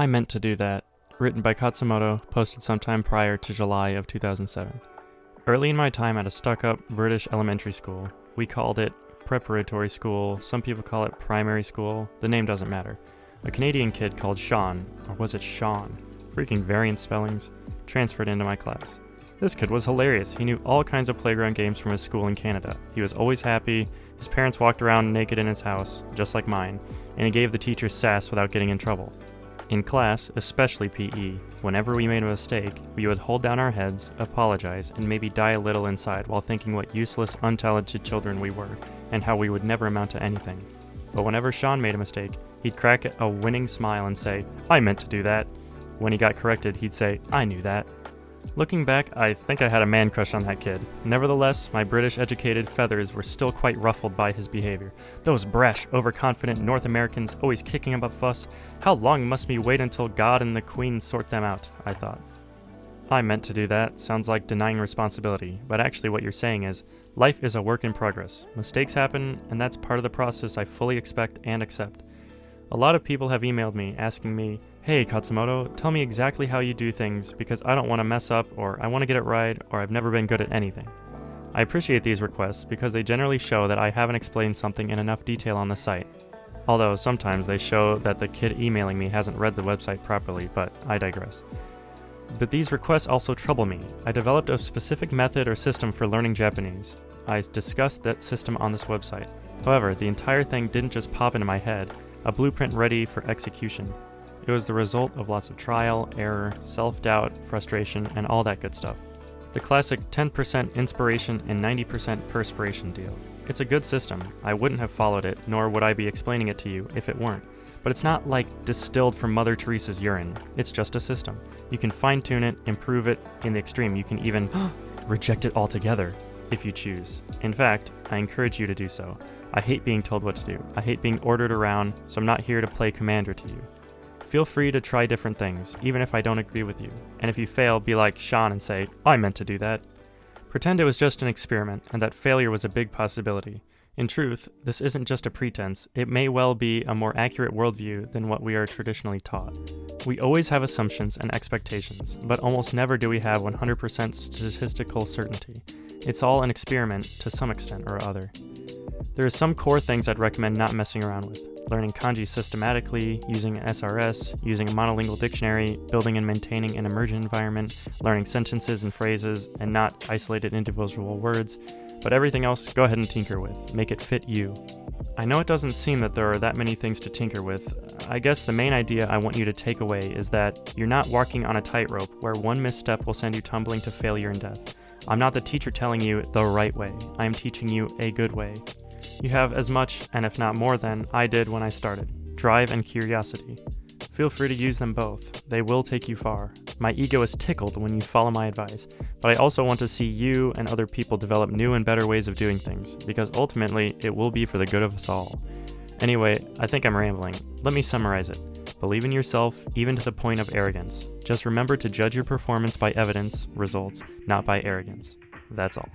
I Meant to Do That, written by Khatzumoto, posted sometime prior to July of 2007. Early in my time at a stuck-up British elementary school, we called it preparatory school, some people call it primary school, the name doesn't matter. A Canadian kid called Sean, or was it Sean? Freaking variant spellings, transferred into my class. This kid was hilarious. He knew all kinds of playground games from his school in Canada. He was always happy, his parents walked around naked in his house, just like mine, and he gave the teachers sass without getting in trouble. In class, especially PE, whenever we made a mistake, we would hold down our heads, apologize, and maybe die a little inside while thinking what useless, untalented children we were, and how we would never amount to anything. But whenever Sean made a mistake, he'd crack a winning smile and say, "I meant to do that." When he got corrected, he'd say, "I knew that." Looking back, I think I had a man crush on that kid. Nevertheless, my British-educated feathers were still quite ruffled by his behavior. Those brash, overconfident North Americans always kicking up a fuss. How long must we wait until God and the Queen sort them out, I thought. I meant to do that sounds like denying responsibility, but actually what you're saying is, life is a work in progress. Mistakes happen, and that's part of the process I fully expect and accept. A lot of people have emailed me asking me, "Hey Khatzumoto, tell me exactly how you do things because I don't want to mess up, or I want to get it right, or I've never been good at anything." I appreciate these requests because they generally show that I haven't explained something in enough detail on the site. Although sometimes they show that the kid emailing me hasn't read the website properly, but I digress. But these requests also trouble me. I developed a specific method or system for learning Japanese. I discussed that system on this website. However, the entire thing didn't just pop into my head, a blueprint ready for execution. It was the result of lots of trial, error, self-doubt, frustration, and all that good stuff. The classic 10% inspiration and 90% perspiration deal. It's a good system. I wouldn't have followed it, nor would I be explaining it to you if it weren't. But it's not like distilled from Mother Teresa's urine. It's just a system. You can fine-tune it, improve it, in the extreme. You can even reject it altogether if you choose. In fact, I encourage you to do so. I hate being told what to do. I hate being ordered around, so I'm not here to play commander to you. Feel free to try different things, even if I don't agree with you. And if you fail, be like Sean and say, "I meant to do that." Pretend it was just an experiment, and that failure was a big possibility. In truth, this isn't just a pretense. It may well be a more accurate worldview than what we are traditionally taught. We always have assumptions and expectations, but almost never do we have 100% statistical certainty. It's all an experiment to some extent or other. There are some core things I'd recommend not messing around with. Learning kanji systematically, using an SRS, using a monolingual dictionary, building and maintaining an emergent environment, learning sentences and phrases, and not isolated individual words. But everything else, go ahead and tinker with. Make it fit you. I know it doesn't seem that there are that many things to tinker with. I guess the main idea I want you to take away is that you're not walking on a tightrope where one misstep will send you tumbling to failure and death. I'm not the teacher telling you the right way. I am teaching you a good way. You have as much, and if not more than, I did when I started. Drive and curiosity. Feel free to use them both. They will take you far. My ego is tickled when you follow my advice, but I also want to see you and other people develop new and better ways of doing things, because ultimately, it will be for the good of us all. Anyway, I think I'm rambling. Let me summarize it. Believe in yourself, even to the point of arrogance. Just remember to judge your performance by evidence, results, not by arrogance. That's all.